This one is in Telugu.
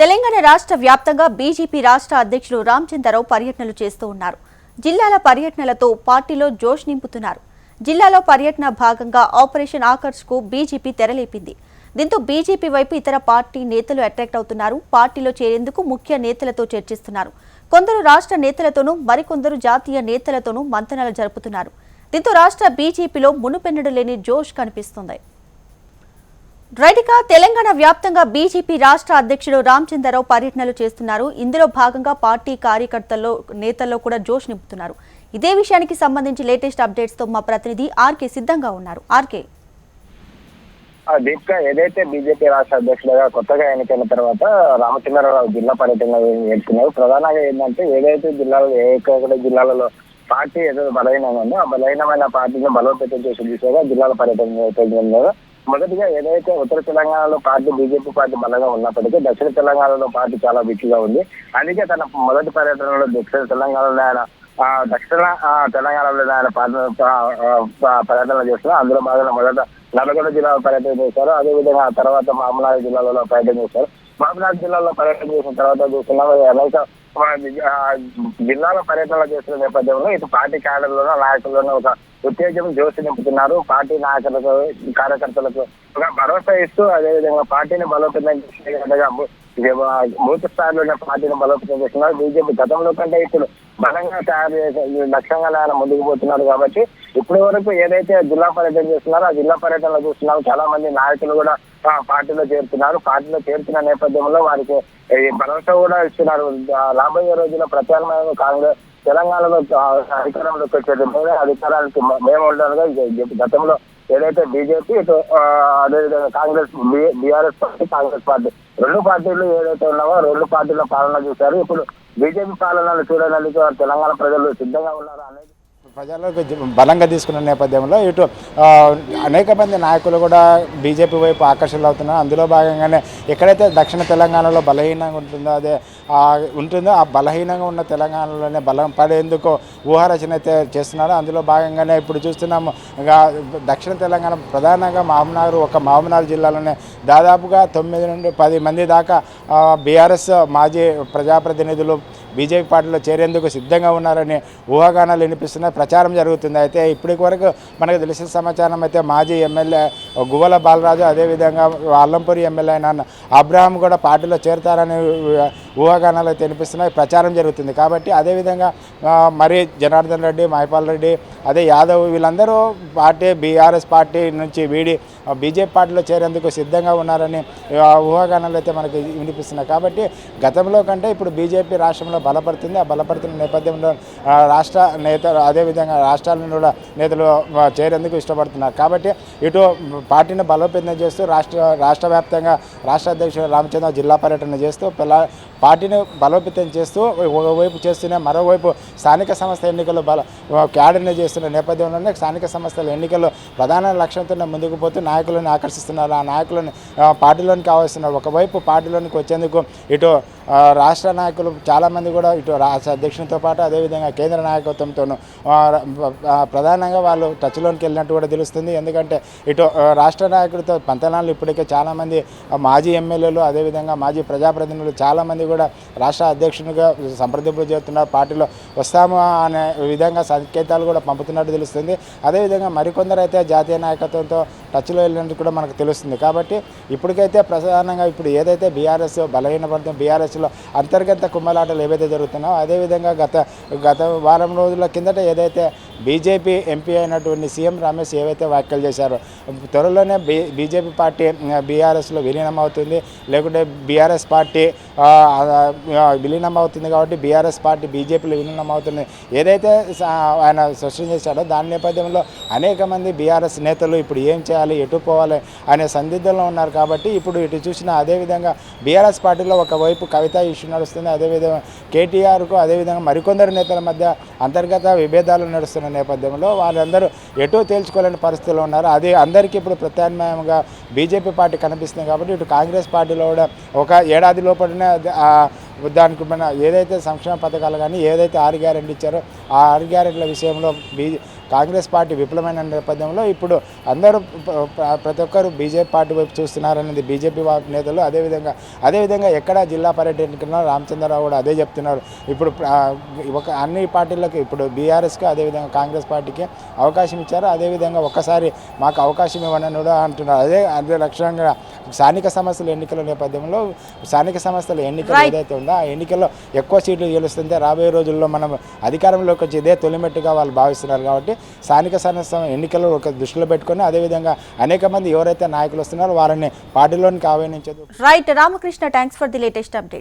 తెలంగాణ రాష్ట్ర వ్యాప్తంగా బీజేపీ రాష్ట్ర అధ్యక్షుడు రామచంద్రరావు పర్యటనలు చేస్తూ ఉన్నారు. జిల్లాల పర్యటనలతో పార్టీలో జోష్ నింపుతున్నారు. జిల్లాలో పర్యటన భాగంగా ఆపరేషన్ ఆకర్ష్కు బీజేపీ తెరలేపింది. దీంతో బీజేపీ వైపు ఇతర పార్టీ నేతలు అట్రాక్ట్ అవుతున్నారు. పార్టీలో చేరేందుకు ముఖ్య నేతలతో చర్చిస్తున్నారు. కొందరు రాష్ట్ర నేతలతోనూ మరికొందరు జాతీయ నేతలతోనూ మంతనాలు జరుపుతున్నారు. దీంతో రాష్ట్ర బీజేపీలో మునుపెన్నడు లేని జోష్ కనిపిస్తుంది. రైట్గా తెలంగాణ వ్యాప్తంగా బీజేపీ రాష్ట్ర అధ్యక్షుడు రామచంద్రరావు పర్యటనలు చేస్తున్నారు. ఇందులో భాగంగా పార్టీ కార్యకర్తల్లో నేతల్లో కూడా జోష్ నింపుతున్నారు. ఇదే విషయానికి సంబంధించి లేటెస్ట్ అప్డేట్స్ తో మా ప్రతినిధి ఆర్కే సిద్ధంగా ఉన్నారు. ఆర్కే, దీపిక, ఏదైతే బీజేపీ రాష్ట్ర అధ్యక్షుడిగా కొత్తగా ఎన్నికైన తర్వాత రామచంద్రరావు జిల్లా పర్యటన చేస్తున్నారు. ప్రధానంగా ఏంటంటే ఏదైతే జిల్లాలలో పార్టీ ఏదైతే బలహీనంగా ఉందో ఆ బలహీనమైన పార్టీని బలోపేతం చేసే దిశగా జిల్లాల పర్యటన. మొదటిగా ఏదైతే ఉత్తర తెలంగాణలో పార్టీ బీజేపీ పార్టీ బలంగా ఉన్నప్పటికీ దక్షిణ తెలంగాణలో పార్టీ చాలా వీక్గా ఉంది. అందుకే తన మొదటి పర్యటనలో దక్షిణ తెలంగాణలో ఆయన పర్యటన చేస్తున్నారు. అందులో భాగంగా మొదట నల్గొండ జిల్లాలో పర్యటన చేశారు. అదేవిధంగా తర్వాత మహబూబ్నగర్ జిల్లాలో పర్యటన చేశారు. మహబూబ్నగర్ జిల్లాలో పర్యటన చేసిన తర్వాత చూస్తున్నాం అనేక జిల్లాల పర్యటనలు చేస్తున్న నేపథ్యంలో ఇటు పార్టీ క్యాడర్లోనూ నాయకుల్లోనూ ఒక ఉత్తేజం జోషి నింపుతున్నారు. పార్టీ నాయకులకు కార్యకర్తలకు ఒక భరోసా ఇస్తూ అదేవిధంగా పార్టీని బలోపేతం చేసే బూత్ స్థాయిలోనే పార్టీని బలోపేతం చేస్తున్నారు. బీజేపీ గతంలో కంటే ఇప్పుడు బలంగా తయారు చేసే లక్ష్యంగా ఆయన ముందుకు పోతున్నారు. కాబట్టి ఇప్పటి వరకు ఏదైతే జిల్లా పర్యటన చేస్తున్నారో ఆ జిల్లా పర్యటనలో చూస్తున్నారు చాలా మంది నాయకులు కూడా పార్టీలో చేరుతున్నారు. పార్టీలో చేరుతున్న నేపథ్యంలో వారికి భరోసా కూడా ఇస్తున్నారు. రాబోయే రోజుల్లో ప్రత్యామ్నాయంగా కాంగ్రెస్ తెలంగాణలో అధికారంలోకి వచ్చేటప్పుడు అధికారానికి మేము ఉండగా గతంలో ఏదైతే బీజేపీ ఇటు అదేవిధంగా Congress BRS party Congress party రెండు పార్టీలు ఏదైతే ఉన్నావో రెండు పార్టీల పాలన చూశారు. ఇప్పుడు బీజేపీ పాలనలు చూడడానికి తెలంగాణ ప్రజలు సిద్ధంగా ఉన్నారు అనేది ప్రజలకు బలంగా తీసుకున్న నేపథ్యంలో ఇటు అనేక మంది నాయకులు కూడా బీజేపీ వైపు ఆకర్షణలు అవుతున్నారు. అందులో భాగంగానే ఎక్కడైతే దక్షిణ తెలంగాణలో బలహీనంగా ఉంటుందో ఆ బలహీనంగా ఉన్న తెలంగాణలోనే బలం పడేందుకు ఊహారచన అయితే చేస్తున్నారు. అందులో భాగంగానే ఇప్పుడు చూస్తున్నాము దక్షిణ తెలంగాణ ప్రధానంగా మహబూబ్నగర్ జిల్లాలోనే దాదాపుగా 9 నుండి 10 మంది దాకా బీఆర్ఎస్ మాజీ ప్రజాప్రతినిధులు బీజేపీ పార్టీలో చేరేందుకు సిద్ధంగా ఉన్నారని ఊహాగానాలు వినిపిస్తున్నాయి. ప్రచారం జరుగుతుంది. అయితే ఇప్పటి వరకు మనకు తెలిసిన సమాచారం అయితే మాజీ ఎమ్మెల్యే గువ్వల బాలరాజు అదేవిధంగా అల్లంపూరి ఎమ్మెల్యే అయిన అబ్రహాం కూడా పార్టీలో చేరుతారని ఊహాగానాలు అయితే వినిపిస్తున్నాయి. ప్రచారం జరుగుతుంది. కాబట్టి అదేవిధంగా మరి జనార్దన్ రెడ్డి, మహిపాల్ రెడ్డి, అదే యాదవ్ వీళ్ళందరూ బీఆర్ఎస్ పార్టీ నుంచి వీడి బీజేపీ పార్టీలో చేరేందుకు సిద్ధంగా ఉన్నారని ఊహాగానాలు అయితే మనకి వినిపిస్తున్నాయి. కాబట్టి గతంలో కంటే ఇప్పుడు బీజేపీ రాష్ట్రంలో బలపడుతుంది. ఆ బలపడుతున్న నేపథ్యంలో రాష్ట్ర నేతలు అదేవిధంగా రాష్ట్రాల కూడా నేతలు చేరేందుకు ఇష్టపడుతున్నారు. కాబట్టి ఇటు పార్టీని బలోపేతం చేస్తూ రాష్ట్ర వ్యాప్తంగా రాష్ట్ర అధ్యక్షుడు రామచంద్ర జిల్లా పర్యటన చేస్తూ పార్టీని బలోపేతం చేస్తూ ఒకవైపు చేస్తూనే మరోవైపు స్థానిక సంస్థ ఎన్నికలు క్యాడర్ని చేస్తున్న నేపథ్యంలోనే స్థానిక సంస్థల ఎన్నికల్లో ప్రధాన లక్ష్యంతోనే ముందుకు పోతూ నాయకులను ఆకర్షిస్తున్నారు. ఆ నాయకులను పార్టీలోనికి ఆవస్తున్నారు. ఒకవైపు పార్టీలోనికి వచ్చేందుకు ఇటు రాష్ట్ర నాయకులు చాలామంది కూడా ఇటు రాష్ట్ర అధ్యక్షునితో పాటు అదేవిధంగా కేంద్ర నాయకత్వంతోనూ ప్రధానంగా వాళ్ళు టచ్లోనికి వెళ్ళినట్టు కూడా తెలుస్తుంది. ఎందుకంటే ఇటు రాష్ట్ర నాయకులతో పంతనాలు ఇప్పటికే చాలామంది మాజీ ఎమ్మెల్యేలు అదేవిధంగా మాజీ ప్రజాప్రతినిధులు చాలామంది కూడా రాష్ట్ర అధ్యక్షునిగా సంప్రదింపులు చేస్తున్నారు. పార్టీలో వస్తాము అనే విధంగా సంకేతాలు కూడా పంపుతున్నట్టు తెలుస్తుంది. అదేవిధంగా మరికొందరు అయితే జాతీయ నాయకత్వంతో టచ్లో వెళ్ళినట్టు కూడా మనకు తెలుస్తుంది. కాబట్టి ఇప్పటికైతే ప్రధానంగా ఇప్పుడు ఏదైతే బీఆర్ఎస్ బలహీనపడుతుంది బీఆర్ఎస్లో అంతర్గత కుమ్మలాటలు ఏవైతే జరుగుతున్నాయో అదేవిధంగా గత వారం రోజుల కిందట ఏదైతే బీజేపీ ఎంపీ అయినటువంటి సీఎం రమేష్ ఏవైతే వ్యాఖ్యలు చేశారో త్వరలోనే బీజేపీ పార్టీ బీఆర్ఎస్లో విలీనం అవుతుంది, లేకుంటే బీఆర్ఎస్ పార్టీ విలీనం అవుతుంది కాబట్టి బీఆర్ఎస్ పార్టీ బీజేపీలో విలీనం అవుతుంది ఏదైతే ఆయన స్పష్టం చేశాడో దాని నేపథ్యంలో అనేక మంది బీఆర్ఎస్ నేతలు ఇప్పుడు ఏం చేయాలి ఎటు పోవాలి అనే సందిగ్ధంలో ఉన్నారు. కాబట్టి ఇప్పుడు ఇటు చూసిన అదేవిధంగా బీఆర్ఎస్ పార్టీలో ఒకవైపు కవిత ఇష్యూ నడుస్తుంది. అదేవిధంగా కేటీఆర్కు అదేవిధంగా మరికొందరు నేతల మధ్య అంతర్గత విభేదాలు నడుస్తున్న నేపథ్యంలో వాళ్ళందరూ ఎటో తేల్చుకోలేని పరిస్థితుల్లో ఉన్నారు. అది అందరికీ ఇప్పుడు ప్రత్యామ్నాయంగా బీజేపీ పార్టీ కనిపిస్తుంది. కాబట్టి ఇటు కాంగ్రెస్ పార్టీలో కూడా ఒక ఏడాది లోపలనే దానికి మన ఏదైతే సంక్షేమ పథకాలు కానీ ఏదైతే 6 గ్యారెంటీ ఇచ్చారో ఆ 6 గ్యారెంటీల విషయంలో కాంగ్రెస్ పార్టీ విఫలమైన నేపథ్యంలో ఇప్పుడు అందరూ ప్రతి ఒక్కరు బీజేపీ పార్టీ వైపు చూస్తున్నారనేది బీజేపీ నేతలు. అదేవిధంగా ఎక్కడ జిల్లా పర్యటన రామచంద్రరావు కూడా అదే చెప్తున్నారు. ఇప్పుడు ఒక అన్ని పార్టీలకు ఇప్పుడు బీఆర్ఎస్కి అదేవిధంగా కాంగ్రెస్ పార్టీకి అవకాశం ఇచ్చారు. అదేవిధంగా ఒక్కసారి మాకు అవకాశం ఇవ్వనని కూడా అంటున్నారు. అదే లక్ష్యంగా స్థానిక సంస్థల ఎన్నికల నేపథ్యంలో స్థానిక సంస్థల ఎన్నికలు ఏదైతే ఉందో ఆ ఎన్నికల్లో ఎక్కువ సీట్లు గెలుస్తుంటే రాబోయే రోజుల్లో మనం అధికారంలోకి వచ్చి ఇదే తొలిమెట్టుగా వాళ్ళు భావిస్తున్నారు. కాబట్టి స్థానిక సంస్థల ఎన్నికలు ఒక దృష్టిలో పెట్టుకొని అదేవిధంగా అనేక మంది ఎవరైతే నాయకులు వస్తున్నారో వారిని పార్టీలోనికి ఆహ్వానించదు. Right Ramakrishna, thanks for the latest update.